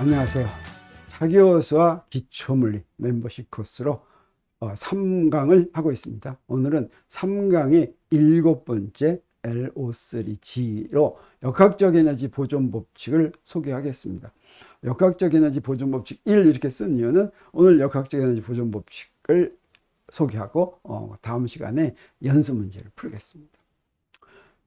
안녕하세요. 차기호수와 기초물리 멤버십 코스로 3강을 하고 있습니다. 오늘은 3강의 7번째 LO3G로 역학적 에너지 보존 법칙을 소개하겠습니다. 역학적 에너지 보존 법칙 1 이렇게 쓴 이유는 오늘 역학적 에너지 보존 법칙을 소개하고 다음 시간에 연습 문제를 풀겠습니다.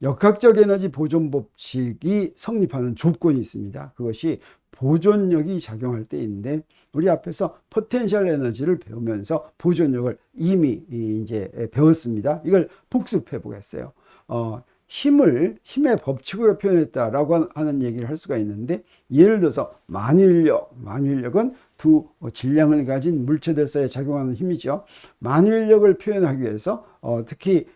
역학적 에너지 보존 법칙이 성립하는 조건이 있습니다. 그것이 보존력이 작용할 때인데, 우리 앞에서 포텐셜 에너지를 배우면서 보존력을 이미 이제 배웠습니다. 이걸 복습해 보겠어요. 힘의 법칙으로 표현했다라고 하는 얘기를 할 수가 있는데, 예를 들어서 만유인력은 두 질량을 가진 물체들 사이에 작용하는 힘이죠. 만유인력을 표현하기 위해서 특히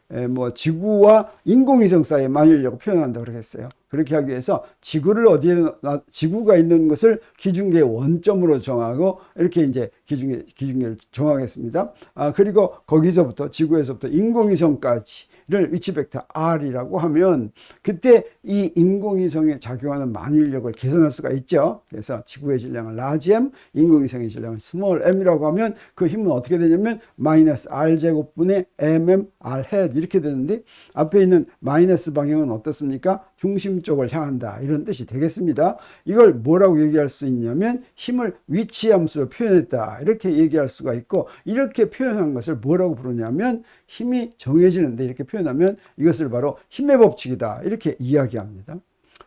지구와 인공위성 사이에 만유인력을 표현한다고 그러겠어요. 그렇게 하기 위해서 지구가 있는 것을 기준계의 원점으로 정하고 이렇게 이제 기준계를 정하겠습니다. 그리고 거기서부터 지구에서부터 인공위성까지 를 위치 벡터 R이라고 하면, 그때 이 인공위성에 작용하는 만유인력을 계산할 수가 있죠. 그래서 지구의 질량을 large m, 인공위성의 질량을 small m이라고 하면 그 힘은 어떻게 되냐면 마이너스 R제곱분의 mm R head 이렇게 되는데, 앞에 있는 마이너스 방향은 어떻습니까? 중심 쪽을 향한다, 이런 뜻이 되겠습니다. 이걸 뭐라고 얘기할 수 있냐면 힘을 위치함수로 표현했다, 이렇게 얘기할 수가 있고, 이렇게 표현한 것을 뭐라고 부르냐면 힘이 정해지는데, 이렇게 표현하면 이것을 바로 힘의 법칙이다, 이렇게 이야기합니다.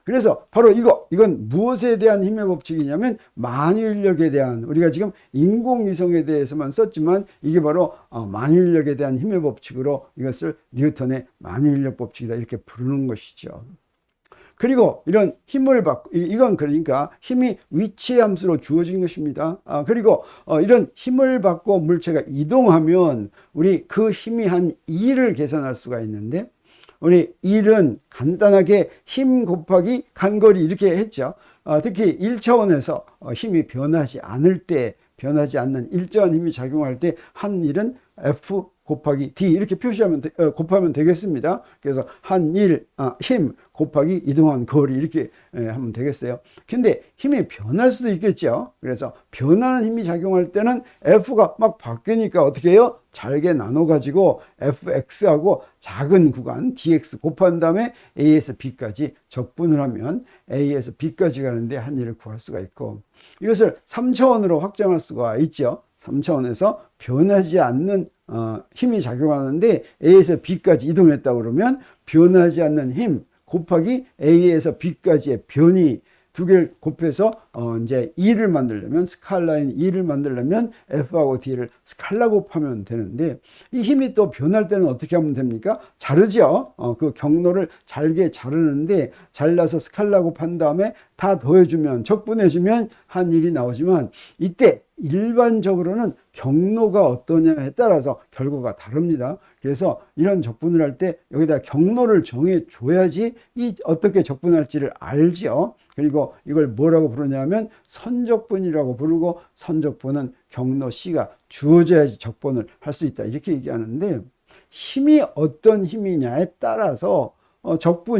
그래서 바로 이건 무엇에 대한 힘의 법칙이냐면 만유인력에 대한, 우리가 지금 인공위성에 대해서만 썼지만 이게 바로 만유인력에 대한 힘의 법칙으로 이것을 뉴턴의 만유인력 법칙이다, 이렇게 부르는 것이죠. 그리고 이런 힘을 받고, 이건 그러니까 힘이 위치 함수로 주어진 것입니다. 그리고 이런 힘을 받고 물체가 이동하면 우리 그 힘이 한 2를 계산할 수가 있는데, 우리 1은 간단하게 힘 곱하기 간거리 이렇게 했죠. 특히 1차원에서 힘이 변하지 않는 일정한 힘이 작용할 때 한 1은 F 곱하기 D 이렇게 곱하면 되겠습니다. 그래서 힘 곱하기 이동한 거리 이렇게 하면 되겠어요. 근데 힘이 변할 수도 있겠죠. 그래서 변하는 힘이 작용할 때는 F가 막 바뀌니까 어떻게 해요? 잘게 나눠 가지고 Fx하고 작은 구간 dx 곱한 다음에 A에서 B까지 적분을 하면 A에서 B까지 가는데 한 일을 구할 수가 있고, 이것을 3차원으로 확장할 수가 있죠. 3차원에서 변하지 않는 힘이 작용하는데 A에서 B까지 이동했다 그러면 변하지 않는 힘 곱하기 A에서 B까지의 변이 두 개를 곱해서 이제 2를 만들려면, 스칼라인 2를 만들려면 F하고 D를 스칼라 곱하면 되는데, 이 힘이 또 변할 때는 어떻게 하면 됩니까? 자르죠. 그 경로를 잘게 자르는데, 잘라서 스칼라 곱한 다음에 다 더해주면, 적분해주면 한 1이 나오지만, 이때 일반적으로는 경로가 어떠냐에 따라서 결과가 다릅니다. 그래서 이런 적분을 할 때 여기다 경로를 정해줘야지 어떻게 적분할지를 알죠. 그리고 이걸 뭐라고 부르냐면 선적분이라고 부르고, 선적분은 경로 C가 주어져야지 적분을 할 수 있다, 이렇게 얘기하는데, 힘이 어떤 힘이냐에 따라서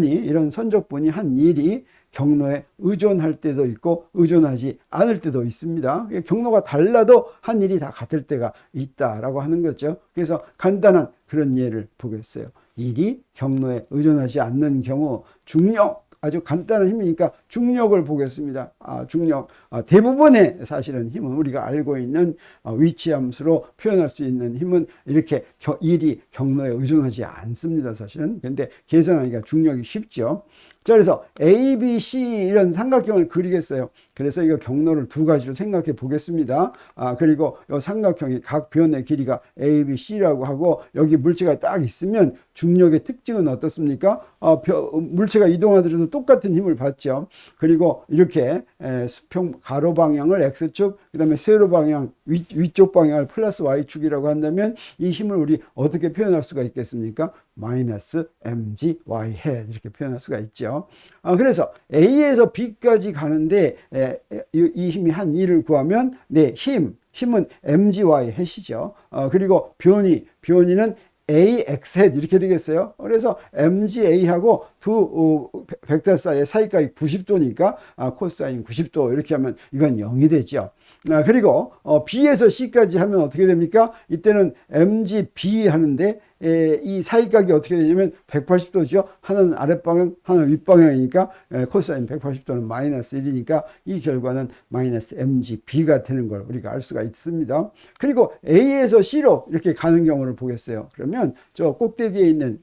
이런 선적분이 한 일이 경로에 의존할 때도 있고 의존하지 않을 때도 있습니다. 경로가 달라도 한 일이 다 같을 때가 있다라고 하는 거죠. 그래서 간단한 그런 예를 보겠어요. 일이 경로에 의존하지 않는 경우, 중력, 아주 간단한 힘이니까 중력을 보겠습니다. 중력, 대부분의 사실은 힘은 우리가 알고 있는 위치함수로 표현할 수 있는 힘은 이렇게 일이 경로에 의존하지 않습니다, 사실은. 근데 계산하기가 중력이 쉽죠. 자, 그래서 A, B, C 이런 삼각형을 그리겠어요. 그래서 이거 경로를 두 가지로 생각해 보겠습니다. 그리고 이 삼각형이 각 변의 길이가 A, B, C라고 하고, 여기 물체가 딱 있으면 중력의 특징은 어떻습니까? 물체가 이동하더라도 똑같은 힘을 받죠. 그리고 이렇게 수평 가로 방향을 X축, 그 다음에 세로 방향, 위쪽 방향을 플러스 Y축이라고 한다면 이 힘을 우리 어떻게 표현할 수가 있겠습니까? 마이너스 mg y head 이렇게 표현할 수가 있죠. 그래서 A에서 B까지 가는데 이 힘이 한 2를 구하면 힘은 mg y head이죠. 그리고 변이는 AX hat 이렇게 되겠어요. 그래서 MGA하고 두 벡터 사이의 사이각이 90도니까 코사인 90도 이렇게 하면 이건 0이 되죠. 그리고 B에서 C까지 하면 어떻게 됩니까? 이때는 MGB 하는데 이 사이각이 어떻게 되냐면 180도죠. 하나는 아랫방향, 하나는 윗방향이니까 코사인 180도는 마이너스 1이니까 이 결과는 마이너스 MGB가 되는 걸 우리가 알 수가 있습니다. 그리고 A에서 C로 이렇게 가는 경우를 보겠어요. 그러면 저 꼭대기에 있는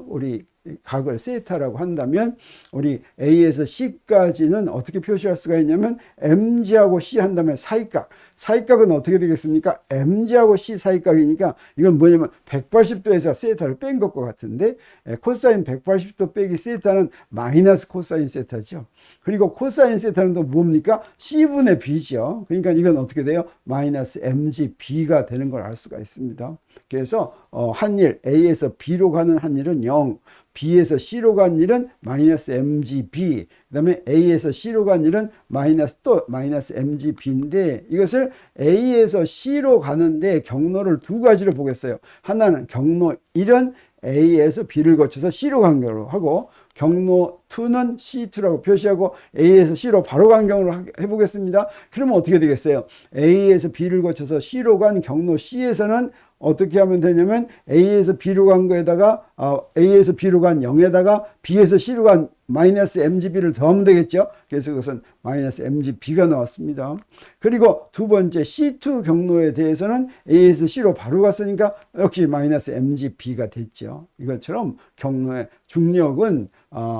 우리 각을 세타라고 한다면 우리 A에서 C까지는 어떻게 표시할 수가 있냐면 MG하고 C 한다면 사이각. 사이각은 어떻게 되겠습니까? MG하고 C 사이각이니까 이건 뭐냐면 180도에서 세타를 뺀 것과 같은데 코사인 180도 빼기 세타는 마이너스 코사인 세타죠. 그리고 코사인 세타는 또 뭡니까? C분의 B죠. 그러니까 이건 어떻게 돼요? 마이너스 MGB가 되는 걸 알 수가 있습니다. 그래서 한일 A에서 B로 가는 한일은 0, B에서 C로 간 일은 마이너스 MGB, 그 다음에 A에서 C로 간 일은 또 마이너스 MGB인데 이것을 A에서 C로 가는데 경로를 두 가지로 보겠어요. 하나는 경로 1은 A에서 B를 거쳐서 C로 간 경우로 하고 경로 2는 C2라고 표시하고 A에서 C로 바로 간 경우로 해보겠습니다. 그러면 어떻게 되겠어요? A에서 B를 거쳐서 C로 간 경로 C에서는 어떻게 하면 되냐면 A에서 B로 간 거에다가 A에서 B로 간 0에다가 B에서 C로 간 마이너스 MGB를 더하면 되겠죠. 그래서 그것은 마이너스 MGB가 나왔습니다. 그리고 두 번째 C2 경로에 대해서는 A에서 C로 바로 갔으니까 역시 마이너스 MGB가 됐죠. 이것처럼 경로의 중력은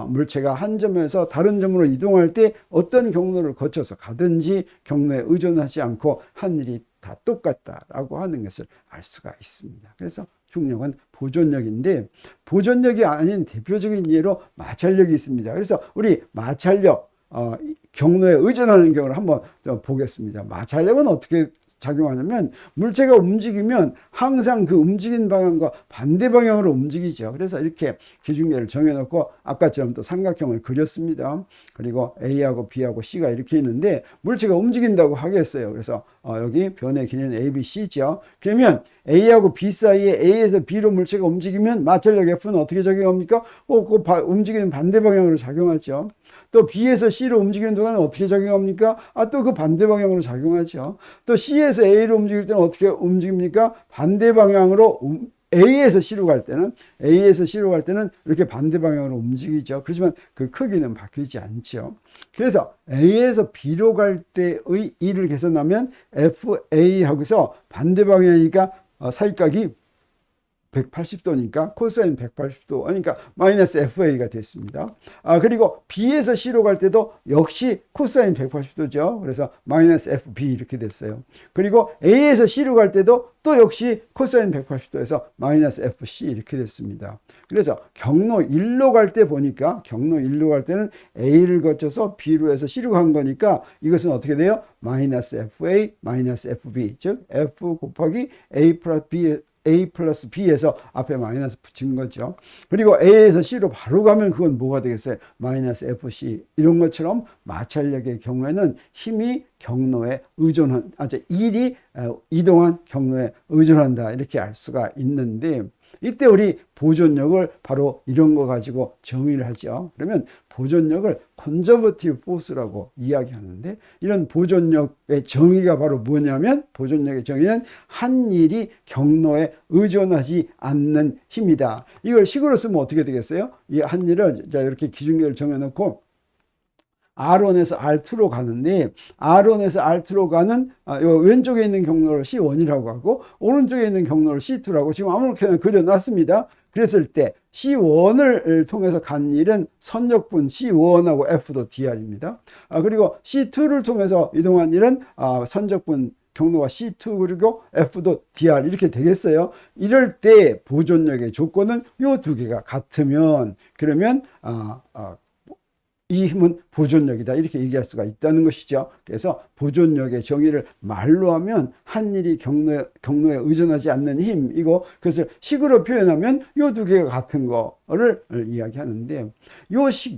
물체가 한 점에서 다른 점으로 이동할 때 어떤 경로를 거쳐서 가든지 경로에 의존하지 않고 하늘이 다 똑같다라고 하는 것을 알 수가 있습니다. 그래서 중력은 보존력인데 보존력이 아닌 대표적인 예로 마찰력이 있습니다. 그래서 우리 마찰력 경로에 의존하는 경우를 한번 보겠습니다. 마찰력은 어떻게 작용하냐면 물체가 움직이면 항상 그 움직인 방향과 반대 방향으로 움직이죠. 그래서 이렇게 기준계를 정해놓고 아까처럼 또 삼각형을 그렸습니다. 그리고 A하고 B하고 C가 이렇게 있는데 물체가 움직인다고 하겠어요. 그래서 여기 변의 길이는 A, B, C죠. 그러면 A하고 B 사이에 A에서 B로 물체가 움직이면 마찰력 F는 어떻게 작용합니까? 그 움직이는 반대 방향으로 작용하죠. 또 B에서 C로 움직이는 동안은 어떻게 작용합니까? 또 그 반대 방향으로 작용하죠. 또 C에서 A로 움직일 때는 어떻게 움직입니까? 반대 방향으로 A에서 C로 갈 때는 이렇게 반대 방향으로 움직이죠. 그렇지만 그 크기는 바뀌지 않죠. 그래서 A에서 B로 갈 때의 E를 계산하면 FA하고서 반대 방향이니까 사이각이 180도니까 코사인 180도 그러니까 마이너스 FA가 됐습니다. 그리고 B에서 C로 갈 때도 역시 코사인 180도죠. 그래서 마이너스 FB 이렇게 됐어요. 그리고 A에서 C로 갈 때도 또 역시 코사인 180도에서 마이너스 FC 이렇게 됐습니다. 그래서 경로 1로 갈 때 보니까 경로 1로 갈 때는 A를 거쳐서 B로 해서 C로 간 거니까 이것은 어떻게 돼요? 마이너스 FA 마이너스 FB 즉 F 곱하기 A 플러스 B에서 앞에 마이너스 붙인 거죠. 그리고 A에서 C로 바로 가면 그건 뭐가 되겠어요? 마이너스 FC. 이런 것처럼 마찰력의 경우에는 힘이 경로에 의존한, 일이 이동한 경로에 의존한다. 이렇게 알 수가 있는데 이때 우리 보존력을 바로 이런 거 가지고 정의를 하죠. 그러면 보존력을 컨저버티브 포스라고 이야기하는데 이런 보존력의 정의가 바로 뭐냐면 보존력의 정의는 한 일이 경로에 의존하지 않는 힘이다. 이걸 식으로 쓰면 어떻게 되겠어요? 이 한 일을 이렇게 기준계를 정해놓고 R1에서 R2로 가는데 R1에서 R2로 가는 왼쪽에 있는 경로를 C1이라고 하고 오른쪽에 있는 경로를 C2라고 지금 아무렇게나 그려놨습니다. 그랬을 때 C1을 통해서 간 일은 선적분 C1하고 F도 DR입니다. 그리고 C2를 통해서 이동한 일은 선적분 경로가 C2 그리고 F도 DR 이렇게 되겠어요. 이럴 때 보존력의 조건은 이 두 개가 같으면 그러면 이 힘은 보존력이다 이렇게 얘기할 수가 있다는 것이죠. 그래서 보존력의 정의를 말로 하면 한 일이 경로에 의존하지 않는 힘이고 그것을 식으로 표현하면 이 두 개가 같은 거를 이야기하는데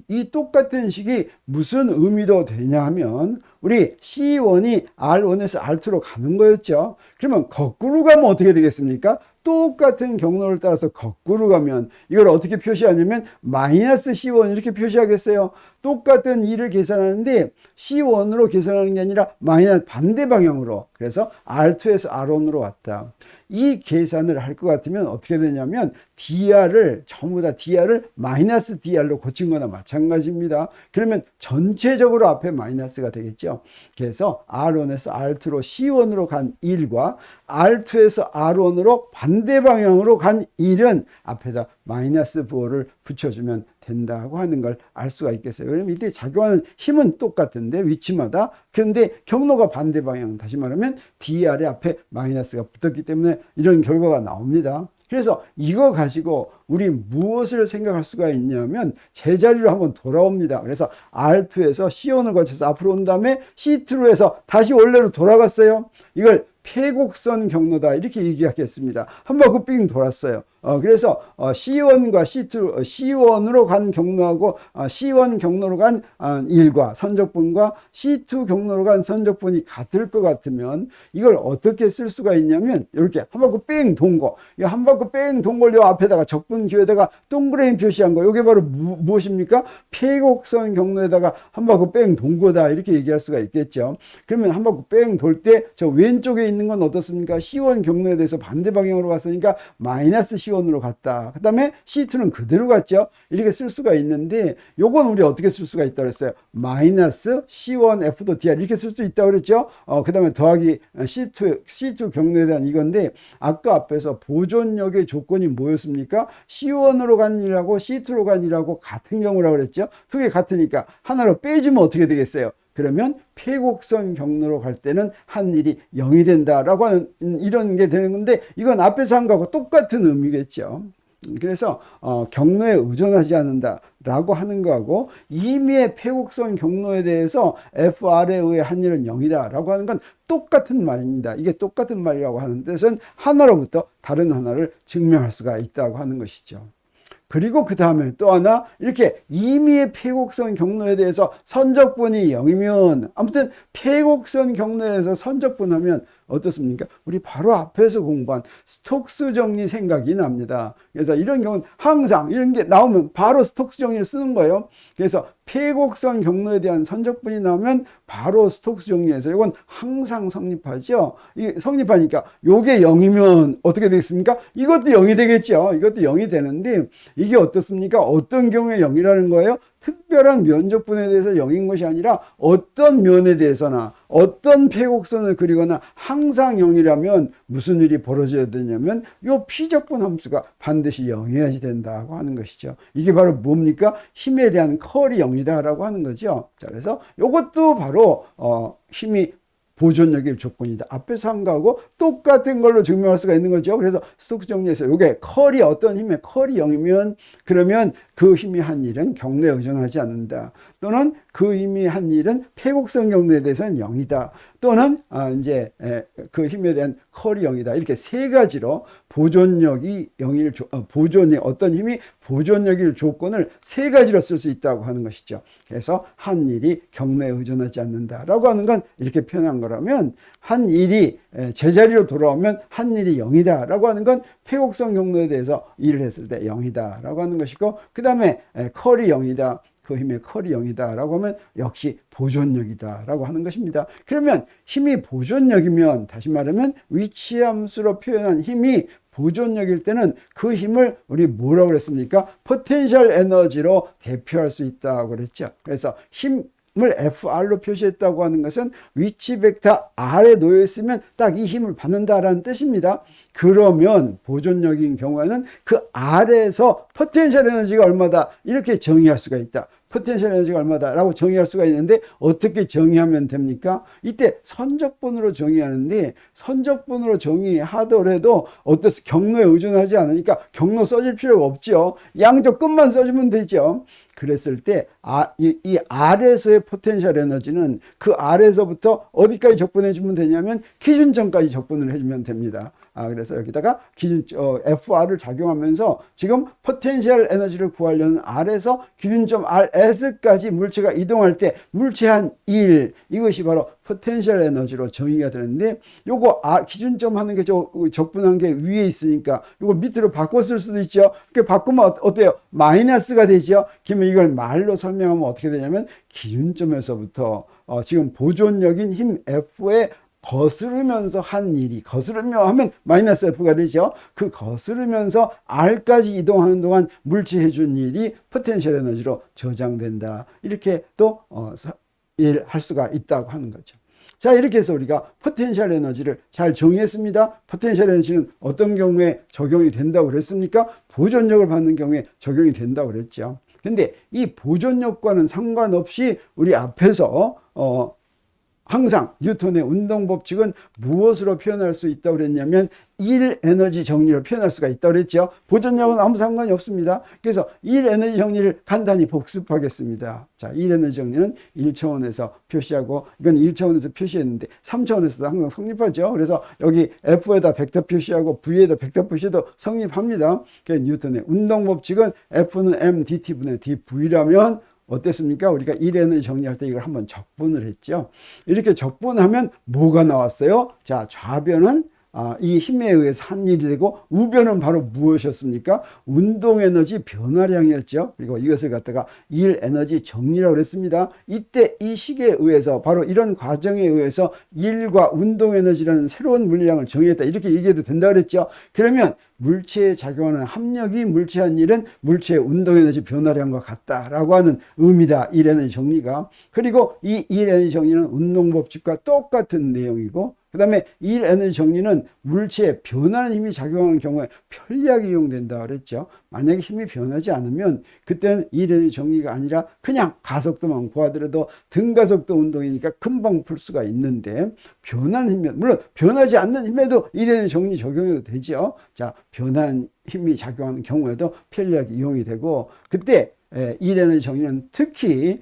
이 똑같은 식이 무슨 의미도 되냐 하면 우리 C1이 R1에서 R2로 가는 거였죠. 그러면 거꾸로 가면 어떻게 되겠습니까? 똑같은 경로를 따라서 거꾸로 가면 이걸 어떻게 표시하냐면 마이너스 C1 이렇게 표시하겠어요. 똑같은 2를 계산하는데 C1으로 계산하는 게 아니라 마이너스 반대 방향으로. 그래서 R2에서 R1으로 왔다. 이 계산을 할 것 같으면 어떻게 되냐면 dr을 전부 다 dr을 마이너스 dr로 고친 거나 마찬가지입니다. 그러면 전체적으로 앞에 마이너스가 되겠죠. 그래서 R1에서 R2로 C1으로 간 1과 R2에서 R1으로 반대 방향으로 간 1은 앞에다 마이너스 4를 붙여주면 된다고 하는 걸 알 수가 있겠어요. 왜냐면 이때 작용하는 힘은 똑같은데 위치마다, 그런데 경로가 반대 방향, 다시 말하면 dr의 앞에 마이너스가 붙었기 때문에 이런 결과가 나옵니다. 그래서 이거 가지고 우리 무엇을 생각할 수가 있냐면 제자리로 한번 돌아옵니다. 그래서 R2에서 C1을 거쳐서 앞으로 온 다음에 C2로 해서 다시 원래로 돌아갔어요. 이걸 폐곡선 경로다 이렇게 얘기하겠습니다. 한 바퀴 삥 돌았어요. 그래서 C1과 C2, C1으로 간 경로하고 C1 경로로 간 1과 선적분과 C2 경로로 간 선적분이 같을 것 같으면 이걸 어떻게 쓸 수가 있냐면 이렇게 한 바퀴 뺑 돈 거, 한 바퀴 뺑 돈 걸 요 앞에다가 적분 기호에다가 동그라미 표시한 거, 이게 바로 무엇입니까? 폐곡선 경로에다가 한 바퀴 뺑 돈 거다 이렇게 얘기할 수가 있겠죠. 그러면 한 바퀴 뺑 돌 때 저 왼쪽에 있는 건 어떻습니까? C1 경로에 대해서 반대 방향으로 갔으니까 마이너스 C1으로 갔다. 그 다음에 C2는 그대로 갔죠. 이렇게 쓸 수가 있는데 요건 우리 어떻게 쓸 수가 있다고 그랬어요? 마이너스 C1 F도 DR 이렇게 쓸 수 있다고 그랬죠. 그 다음에 더하기 C2 경로에 대한 이건데 아까 앞에서 보존력의 조건이 뭐였습니까? C1으로 간 일하고 C2로 간 일하고 같은 경우라고 그랬죠. 두 개 같으니까 하나로 빼주면 어떻게 되겠어요? 그러면 폐곡선 경로로 갈 때는 한 일이 0이 된다라고 하는 이런 게 되는 건데 이건 앞에서 한 거하고 똑같은 의미겠죠. 그래서 경로에 의존하지 않는다라고 하는 거하고 임의의 폐곡선 경로에 대해서 FR에 의해 한 일은 0이다라고 하는 건 똑같은 말입니다. 이게 똑같은 말이라고 하는 뜻은 하나로부터 다른 하나를 증명할 수가 있다고 하는 것이죠. 그리고 그 다음에 또 하나 이렇게 임의의 폐곡선 경로에 대해서 선적분이 0이면 아무튼 폐곡선 경로에서 선적분 하면 어떻습니까? 우리 바로 앞에서 공부한 스톡스 정리 생각이 납니다. 그래서 이런 경우는 항상 이런 게 나오면 바로 스톡스 정리를 쓰는 거예요. 그래서 폐곡선 경로에 대한 선적분이 나오면 바로 스톡스 정리해서 이건 항상 성립하죠. 이 성립하니까 요게 0이면 어떻게 되겠습니까? 이것도 0이 되겠죠. 이것도 0이 되는데 이게 어떻습니까? 어떤 경우에 0이라는 거예요? 특별한 면적분에 대해서 0인 것이 아니라 어떤 면에 대해서나 어떤 폐곡선을 그리거나 항상 0이라면 무슨 일이 벌어져야 되냐면 요 피적분 함수가 반드시 0이어야지 된다고 하는 것이죠. 이게 바로 뭡니까? 힘에 대한 컬이 0이다라고 하는 거죠. 자, 그래서 요것도 바로 힘이 보존력의 조건이다. 앞에서 한 거하고 똑같은 걸로 증명할 수가 있는 거죠. 그래서 스톡스 정리에서 이게 컬이 어떤 힘의 컬이 0이면 그러면 그 힘이 한 일은 경로에 의존하지 않는다. 또는 그 힘이 한 일은 폐곡선 경로에 대해서는 0이다. 또는 이제 그 힘에 대한 컬이 0이다. 이렇게 세 가지로 보존력이 0일 보존이 어떤 힘이 보존력일 조건을 세 가지로 쓸 수 있다고 하는 것이죠. 그래서 한 일이 경로에 의존하지 않는다라고 하는 건 이렇게 표현한 거라면 한 일이 제자리로 돌아오면 한 일이 0이다라고 하는 건 폐곡선 경로에 대해서 일을 했을 때 0이다라고 하는 것이고 그 다음에 컬이 0이다. 그 힘의 컬이 0이다라고 하면 역시 보존력이다라고 하는 것입니다. 그러면 힘이 보존력이면 다시 말하면 위치함수로 표현한 힘이 보존력일 때는 그 힘을 우리 뭐라고 그랬습니까? 포텐셜 에너지로 대표할 수 있다고 그랬죠. 그래서 힘을 FR로 표시했다고 하는 것은 위치 벡터 R에 놓여 있으면 딱 이 힘을 받는다라는 뜻입니다. 그러면 보존력인 경우에는 그 R에서 포텐셜 에너지가 얼마다 이렇게 정의할 수가 있다. 포텐셜 에너지가 얼마다라고 정의할 수가 있는데 어떻게 정의하면 됩니까? 이때 선적분으로 정의하는데 선적분으로 정의하더라도 경로에 의존하지 않으니까 경로 써줄 필요가 없죠. 양쪽 끝만 써주면 되죠. 그랬을 때 이 R에서의 포텐셜 에너지는 그 R에서부터 어디까지 적분해 주면 되냐면 기준점까지 적분을 해주면 됩니다. 그래서 여기다가 FR을 작용하면서 지금 포텐셜 에너지를 구하려는 R에서 기준점 RS까지 물체가 이동할 때 물체한 1, 이것이 바로 포텐셜 에너지로 정의가 되는데, 요거 기준점 하는 게 적분한 게 위에 있으니까 요걸 밑으로 바꿔 쓸 수도 있죠. 그렇게 바꾸면 어때요? 마이너스가 되죠. 그러면 이걸 말로 설명하면 어떻게 되냐면, 기준점에서부터 지금 보존력인 힘 F에 거스르면서 한 일이, 거스르며 하면 마이너스 F가 되죠. 그 거스르면서 R까지 이동하는 동안 물체해준 일이 포텐셜 에너지로 저장된다. 이렇게 또 이해할 수가 있다고 하는 거죠. 자, 이렇게 해서 우리가 포텐셜 에너지를 잘 정의했습니다. 포텐셜 에너지는 어떤 경우에 적용이 된다고 그랬습니까? 보존력을 받는 경우에 적용이 된다고 그랬죠. 근데 이 보존력과는 상관없이 우리 앞에서 항상 뉴턴의 운동 법칙은 무엇으로 표현할 수 있다고 그랬냐면 1 에너지 정리로 표현할 수가 있다고 그랬죠. 보존력은 아무 상관이 없습니다. 그래서 1 에너지 정리를 간단히 복습하겠습니다. 자, 1 에너지 정리는 1차원에서 표시하고, 이건 1차원에서 표시했는데 3차원에서도 항상 성립하죠. 그래서 여기 F에다 벡터 표시하고 V에다 벡터 표시도 성립합니다. 그래서 뉴턴의 운동 법칙은 F는 m dt분의 dv라면 어땠습니까? 우리가 1에너지 정리할 때 이걸 한번 적분을 했죠. 이렇게 적분하면 뭐가 나왔어요? 자, 좌변은 이 힘에 의해서 한 일이 되고, 우변은 바로 무엇이었습니까? 운동에너지 변화량이었죠. 그리고 이것을 갖다가 1에너지 정리라고 그랬습니다. 이때 이 식에 의해서, 바로 이런 과정에 의해서 1과 운동에너지라는 새로운 물리량을 정의했다, 이렇게 얘기해도 된다 그랬죠. 그러면 물체에 작용하는 합력이 물체한 일은 물체의 운동에너지 변화량과 같다라고 하는 의미다, 1에너지 정리가. 그리고 이 1에너지 정리는 운동법칙과 똑같은 내용이고, 그 다음에 1에너지 정리는 물체에 변하는 힘이 작용하는 경우에 편리하게 이용된다 그랬죠. 만약에 힘이 변하지 않으면 그때는 1에너지 정리가 아니라 그냥 가속도만 구하더라도 등가속도 운동이니까 금방 풀 수가 있는데, 변하는 힘, 물론 변하지 않는 힘에도 1에너지 정리 적용해도 되죠. 자, 변한 힘이 작용하는 경우에도 편리하게 이용이 되고, 그때 1에너지 정리는 특히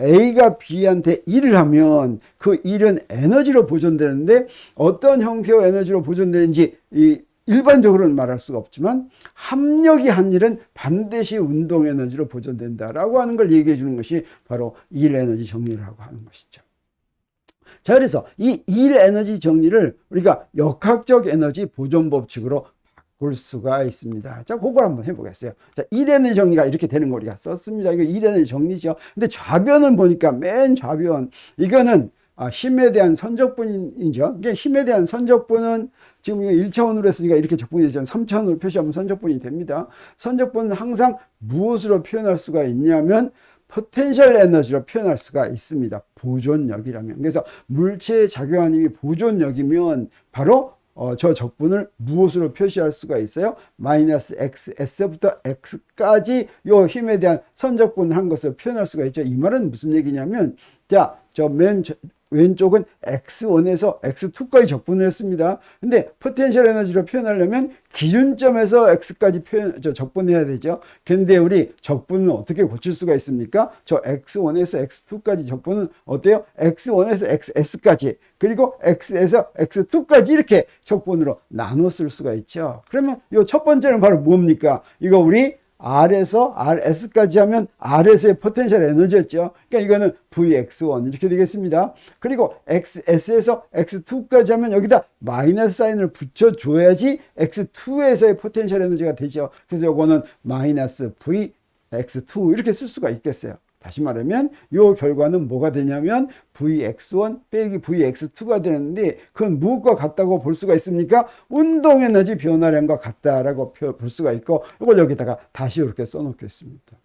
A가 B한테 일을 하면 그 일은 에너지로 보존되는데, 어떤 형태의 에너지로 보존되는지 일반적으로는 말할 수가 없지만 합력이 한 일은 반드시 운동 에너지로 보존된다라고 하는 걸 얘기해 주는 것이 바로 1에너지 정리라고 하는 것이죠. 자, 그래서 이 1에너지 정리를 우리가 역학적 에너지 보존 법칙으로 볼 수가 있습니다. 자, 그걸 한번 해보겠어요. 자, 1에너지 정리가 이렇게 되는 거 우리가 썼습니다. 이거 1에너지 정리죠. 근데 좌변은 보니까 맨 좌변, 이거는 힘에 대한 선적분이죠. 이게 힘에 대한 선적분은 지금 1차원으로 했으니까 이렇게 적분이 되죠. 3차원으로 표시하면 선적분이 됩니다. 선적분은 항상 무엇으로 표현할 수가 있냐면 포텐셜 에너지로 표현할 수가 있습니다. 보존력이라면. 그래서 물체에 작용하는 힘이 보존력이면 바로 저 적분을 무엇으로 표시할 수가 있어요? 마이너스 x, s부터 x까지 요 힘에 대한 선적분을 한 것을 표현할 수가 있죠. 이 말은 무슨 얘기냐면, 자, 저 맨 왼쪽은 x1에서 x2까지 적분을 했습니다. 근데 포텐셜 에너지로 표현하려면 기준점에서 x까지 적분해야 되죠. 근데 우리 적분은 어떻게 고칠 수가 있습니까? 저 x1에서 x2까지 적분은 어때요? x1에서 xs까지, 그리고 x에서 x2까지 이렇게 적분으로 나눠 쓸 수가 있죠. 그러면 이 첫 번째는 바로 뭡니까? 이거 우리 R에서 RS까지 하면 R에서의 포텐셜 에너지였죠. 그러니까 이거는 VX1 이렇게 되겠습니다. 그리고 XS에서 X2까지 하면 여기다 마이너스 사인을 붙여줘야지 X2에서의 포텐셜 에너지가 되죠. 그래서 요거는 마이너스 VX2 이렇게 쓸 수가 있겠어요. 다시 말하면 이 결과는 뭐가 되냐면 VX1 빼기 VX2가 되는데, 그건 무엇과 같다고 볼 수가 있습니까? 운동에너지 변화량과 같다라고 볼 수가 있고, 이걸 여기다가 다시 이렇게 써놓겠습니다.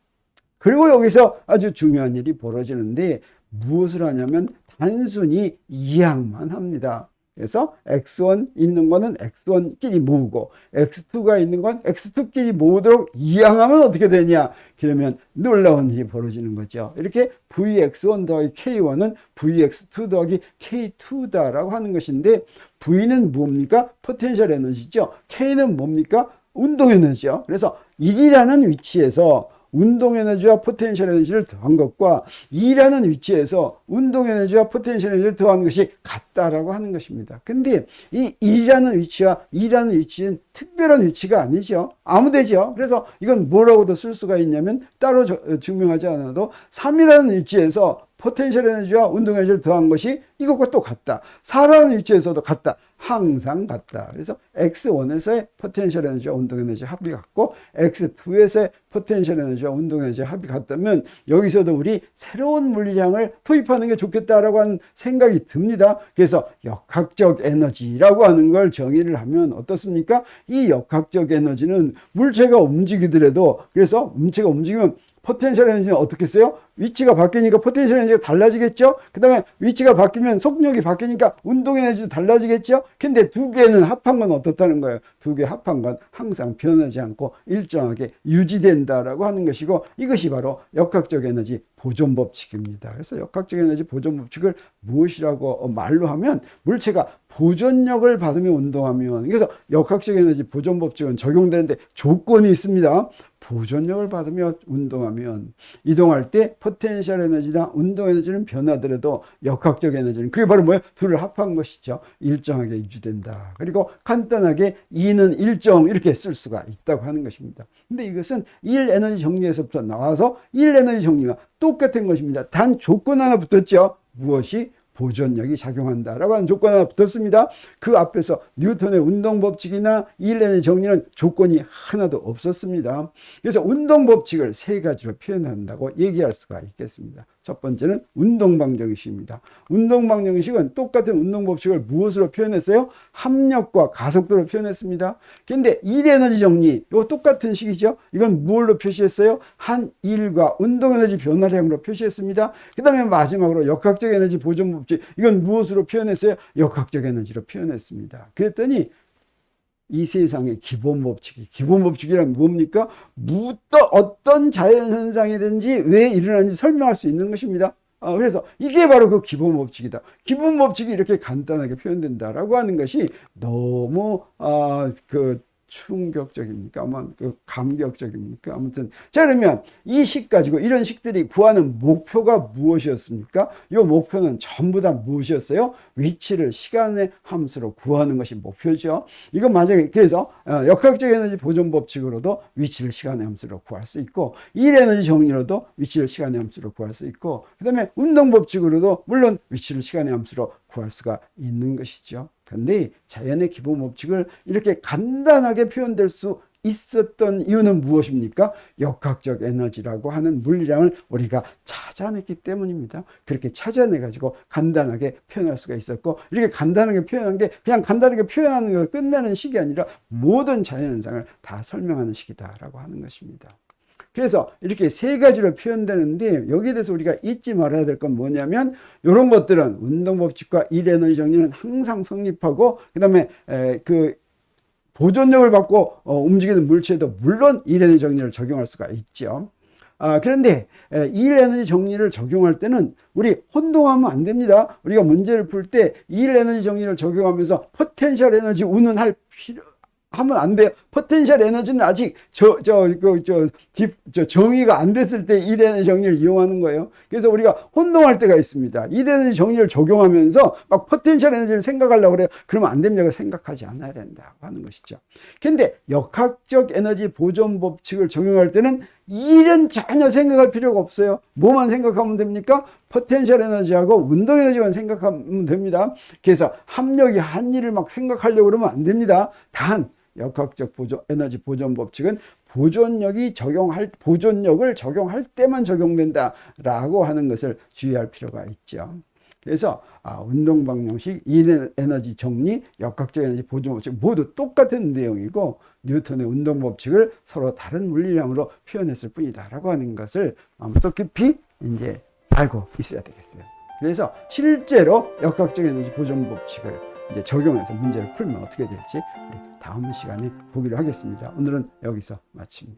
그리고 여기서 아주 중요한 일이 벌어지는데, 무엇을 하냐면 단순히 이항만 합니다. 그래서 x1 있는 거는 x1끼리 모으고, x2가 있는 건 x2끼리 모으도록 이항하면 어떻게 되냐? 그러면 놀라운 일이 벌어지는 거죠. 이렇게 vx1 더하기 k1은 vx2 더하기 k2다라고 하는 것인데, v는 뭡니까? 포텐셜 에너지죠. k는 뭡니까? 운동 에너지죠. 그래서 1이라는 위치에서 운동 에너지와 포텐셜 에너지를 더한 것과 E라는 위치에서 운동 에너지와 포텐셜 에너지를 더한 것이 같다라고 하는 것입니다. 근데 이 E라는 위치와 E라는 위치는 특별한 위치가 아니죠. 아무 데죠. 그래서 이건 뭐라고도 쓸 수가 있냐면 따로 증명하지 않아도 3이라는 위치에서 포텐셜 에너지와 운동 에너지를 더한 것이 이것과 또 같다. 4라는 위치에서도 같다. 항상 같다. 그래서 X1에서의 포텐셜 에너지와 운동 에너지 합이 같고 X2에서의 포텐셜 에너지와 운동 에너지 합이 같다면 여기서도 우리 새로운 물리량을 투입하는 게 좋겠다라고 하는 생각이 듭니다. 그래서 역학적 에너지라고 하는 걸 정의를 하면 어떻습니까? 이 역학적 에너지는 물체가 움직이더라도 그래서 물체가 움직이면 포텐셜 에너지는 어떻게 써요? 위치가 바뀌니까 포텐셜 에너지가 달라지겠죠? 그 다음에 위치가 바뀌면 속력이 바뀌니까 운동 에너지도 달라지겠죠? 근데 두 개는 합한 건 어떻다는 거예요? 두 개 합한 건 항상 변하지 않고 일정하게 유지된다라고 하는 것이고 이것이 바로 역학적 에너지 보존 법칙입니다. 그래서 역학적 에너지 보존 법칙을 무엇이라고 말로 하면 물체가 보존력을 받으며 운동하면 그래서 역학적 에너지 보존 법칙은 적용되는데 조건이 있습니다. 보존력을 받으며 운동하면 이동할 때 포텐셜 에너지나 운동 에너지는 변하더라도 역학적 에너지는 그게 바로 뭐예요? 둘을 합한 것이죠. 일정하게 유지된다. 그리고 간단하게 E는 일정 이렇게 쓸 수가 있다고 하는 것입니다. 근데 이것은 1 에너지 정리에서부터 나와서 1 에너지 정리와 똑같은 것입니다. 단 조건 하나 붙었죠. 무엇이? 보존력이 작용한다라고 하는 조건 하나 붙었습니다. 그 앞에서 뉴턴의 운동법칙이나 1에너지 정리는 조건이 하나도 없었습니다. 그래서 운동법칙을 세 가지로 표현한다고 얘기할 수가 있겠습니다. 첫 번째는 운동방정식입니다. 운동방정식은 똑같은 운동법칙을 무엇으로 표현했어요? 합력과 가속도로 표현했습니다. 근데 1에너지 정리, 이거 똑같은 식이죠. 이건 무엇로 표시했어요? 한 1과 운동에너지 변화량으로 표시했습니다. 그 다음에 마지막으로 역학적 에너지 보존법칙, 이건 무엇으로 표현했어요? 역학적 에너지로 표현했습니다. 그랬더니 이 세상의 기본 법칙이란 뭡니까? 어떤 자연현상이든지 왜 일어나는지 설명할 수 있는 것입니다. 그래서 이게 바로 그 기본 법칙이다. 기본 법칙이 이렇게 간단하게 표현된다라고 하는 것이 너무 충격적입니까? 감격적입니까? 아무튼 자, 그러면 이 식 가지고 이런 식들이 구하는 목표가 무엇이었습니까? 이 목표는 전부 다 무엇이었어요? 위치를 시간의 함수로 구하는 것이 목표죠. 이건 만약에 그래서 역학적 에너지 보존 법칙으로도 위치를 시간의 함수로 구할 수 있고 1 에너지 정리로도 위치를 시간의 함수로 구할 수 있고 그 다음에 운동 법칙으로도 물론 위치를 시간의 함수로 구할 수가 있는 것이죠. 그런데 자연의 기본 법칙을 이렇게 간단하게 표현될 수 있었던 이유는 무엇입니까? 역학적 에너지라고 하는 물리량을 우리가 찾아냈기 때문입니다. 그렇게 찾아내가지고 간단하게 표현할 수가 있었고 이렇게 간단하게 표현한 게 그냥 간단하게 표현하는 걸 끝내는 식이 아니라 모든 자연현상을 다 설명하는 식이다라고 하는 것입니다. 그래서 이렇게 세 가지로 표현되는데 여기에 대해서 우리가 잊지 말아야 될 건 뭐냐면 이런 것들은 운동법칙과 1에너지 정리는 항상 성립하고 그 다음에 그 보존력을 받고 움직이는 물체도 물론 1에너지 정리를 적용할 수가 있죠. 그런데 1에너지 정리를 적용할 때는 우리 혼동하면 안 됩니다. 우리가 문제를 풀 때 1에너지 정리를 적용하면서 포텐셜 에너지 운운할 하면 안 돼요. 포텐셜 에너지는 아직 정의가 안 됐을 때 1에너지 정리를 이용하는 거예요. 그래서 우리가 혼동할 때가 있습니다. 1에너지 정리를 적용하면서 막 포텐셜 에너지를 생각하려고 그래요. 그러면 안 됩니다. 생각하지 않아야 된다고 하는 것이죠. 근데 역학적 에너지 보존 법칙을 적용할 때는 일은 전혀 생각할 필요가 없어요. 뭐만 생각하면 됩니까? 포텐셜 에너지하고 운동 에너지만 생각하면 됩니다. 그래서 합력이 한 일을 막 생각하려고 그러면 안 됩니다. 단 역학적 에너지 보존 법칙은 보존력을 적용할 때만 적용된다라고 하는 것을 주의할 필요가 있죠. 그래서 운동 방정식, 에너지 정리, 역학적 에너지 보존 법칙 모두 똑같은 내용이고 뉴턴의 운동 법칙을 서로 다른 물리량으로 표현했을 뿐이다라고 하는 것을 또 깊이 이제 알고 있어야 되겠어요. 그래서 실제로 역학적 에너지 보존 법칙을 이제 적용해서 문제를 풀면 어떻게 될지 우리 다음 시간에 보기로 하겠습니다. 오늘은 여기서 마칩니다.